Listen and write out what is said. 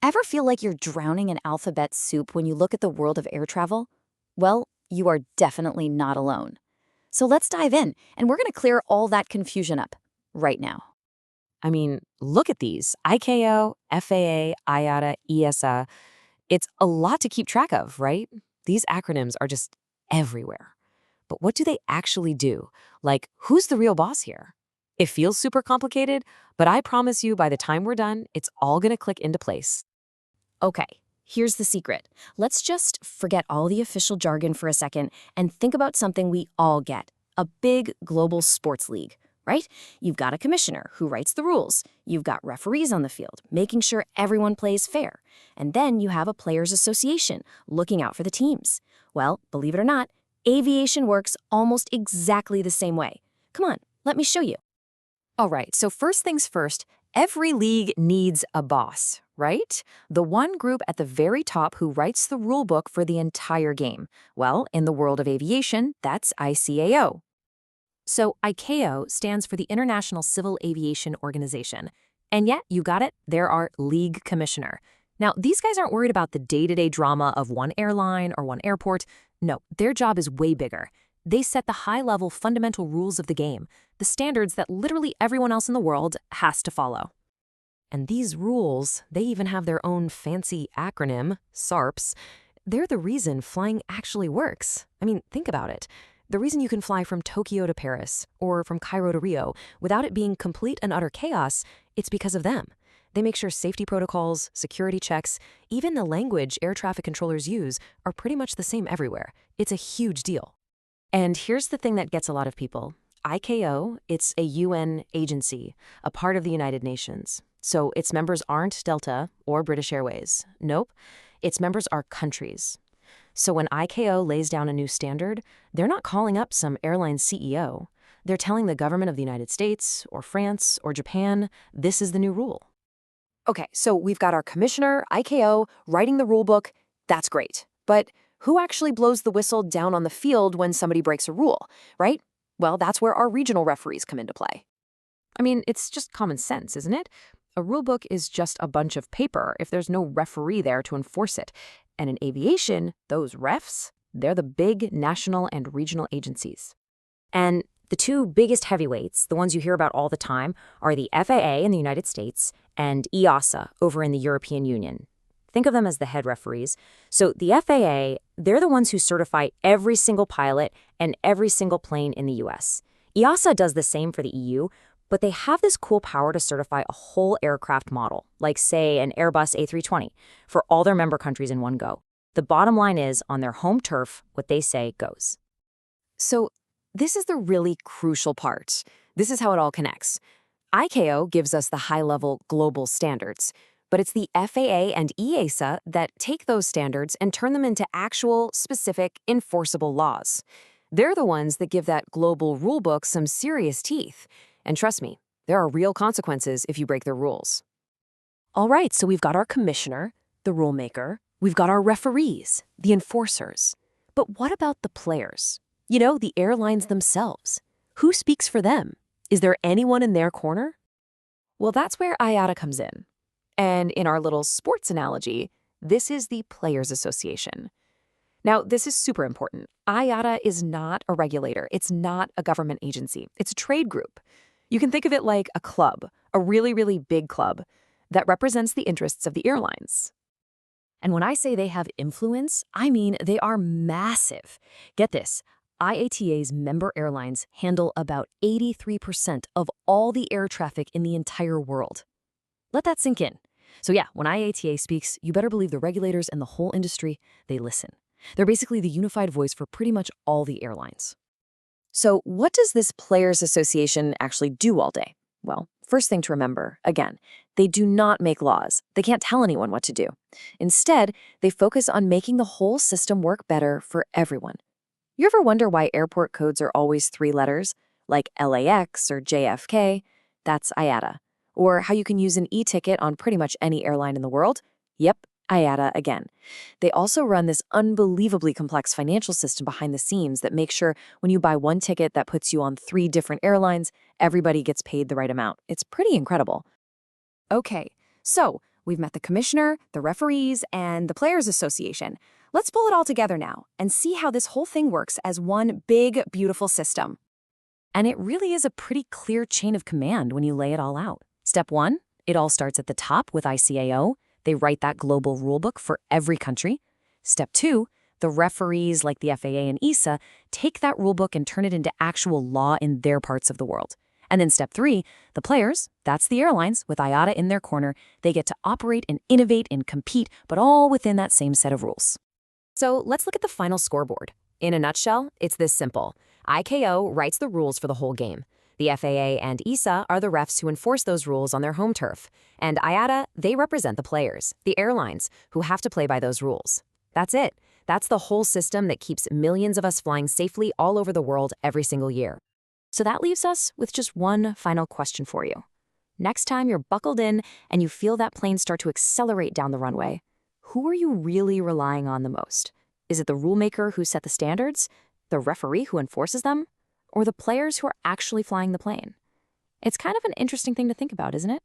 Ever feel like you're drowning in alphabet soup when you look at the world of air travel? Well, you are definitely not alone. So let's dive in, and we're going to clear all that confusion up right now. I mean, look at these: ICAO, FAA, IATA, EASA. It's a lot to keep track of, right? These acronyms are just everywhere. But what do they actually do? Like, who's the real boss here? It feels super complicated, but I promise you by the time we're done, it's all going to click into place. Okay, here's the secret. Let's just forget all the official jargon for a second and think about something we all get: a big global sports league, right? You've got a commissioner who writes the rules. You've got referees on the field, making sure everyone plays fair. And then you have a players' association looking out for the teams. Well, believe it or not, aviation works almost exactly the same way. Come on, let me show you. All right, so first things first, every league needs a boss, right? The one group at the very top who writes the rule book for the entire game. Well, in the world of aviation, that's ICAO. So ICAO stands for the International Civil Aviation Organization. And yet, you got it, they're our league commissioner. Now, these guys aren't worried about the day-to-day drama of one airline or one airport. No, their job is way bigger. They set the high-level fundamental rules of the game, the standards that literally everyone else in the world has to follow. And these rules, they even have their own fancy acronym, SARPs. They're the reason flying actually works. I mean, think about it. The reason you can fly from Tokyo to Paris or from Cairo to Rio without it being complete and utter chaos, it's because of them. They make sure safety protocols, security checks, even the language air traffic controllers use are pretty much the same everywhere. It's a huge deal. And here's the thing that gets a lot of people. ICAO, it's a UN agency, a part of the United Nations. So its members aren't Delta or British Airways. Nope. Its members are countries. So when ICAO lays down a new standard, they're not calling up some airline CEO. They're telling the government of the United States or France or Japan, this is the new rule. Okay, so we've got our commissioner, ICAO, writing the rule book. That's great. But who actually blows the whistle down on the field when somebody breaks a rule, right? Well, that's where our regional referees come into play. I mean, it's just common sense, isn't it? A rule book is just a bunch of paper if there's no referee there to enforce it. And in aviation, those refs, they're the big national and regional agencies. And the two biggest heavyweights, the ones you hear about all the time, are the FAA in the United States and EASA over in the European Union. Think of them as the head referees. So the FAA, they're the ones who certify every single pilot and every single plane in the US. EASA does the same for the EU, but they have this cool power to certify a whole aircraft model, like, say, an Airbus A320, for all their member countries in one go. The bottom line is, on their home turf, what they say goes. So this is the really crucial part. This is how it all connects. ICAO gives us the high-level global standards, but it's the FAA and EASA that take those standards and turn them into actual, specific, enforceable laws. They're the ones that give that global rulebook some serious teeth. And trust me, there are real consequences if you break their rules. All right, so we've got our commissioner, the rulemaker. We've got our referees, the enforcers. But what about the players? You know, the airlines themselves. Who speaks for them? Is there anyone in their corner? Well, that's where IATA comes in. And in our little sports analogy, this is the Players Association. Now, this is super important. IATA is not a regulator. It's not a government agency. It's a trade group. You can think of it like a club, a really, really big club that represents the interests of the airlines. And when I say they have influence, I mean they are massive. Get this, IATA's member airlines handle about 83% of all the air traffic in the entire world. Let that sink in. So yeah, when IATA speaks, you better believe the regulators and the whole industry, they listen. They're basically the unified voice for pretty much all the airlines. So what does this Players Association actually do all day? Well, first thing to remember, again, they do not make laws. They can't tell anyone what to do. Instead, they focus on making the whole system work better for everyone. You ever wonder why airport codes are always 3 letters, like LAX or JFK? That's IATA. Or how you can use an e-ticket on pretty much any airline in the world? Yep, IATA again. They also run this unbelievably complex financial system behind the scenes that makes sure when you buy one ticket that puts you on 3 different airlines, everybody gets paid the right amount. It's pretty incredible. Okay, so We've met the commissioner, the referees, and the Players Association. Let's pull it all together now and see how this whole thing works as one big, beautiful system. And it really is a pretty clear chain of command when you lay it all out. Step 1, it all starts at the top with ICAO. They write that global rulebook for every country. Step 2, the referees like the FAA and EASA take that rulebook and turn it into actual law in their parts of the world. And then step 3, the players, that's the airlines with IATA in their corner, they get to operate and innovate and compete, but all within that same set of rules. So let's look at the final scoreboard. In a nutshell, it's this simple. ICAO writes the rules for the whole game. The FAA and EASA are the refs who enforce those rules on their home turf. And IATA, they represent the players, the airlines, who have to play by those rules. That's it. That's the whole system that keeps millions of us flying safely all over the world every single year. So that leaves us with just one final question for you. Next time you're buckled in and you feel that plane start to accelerate down the runway, who are you really relying on the most? Is it the rulemaker who set the standards, the referee who enforces them, or the players who are actually flying the plane? It's kind of an interesting thing to think about, isn't it?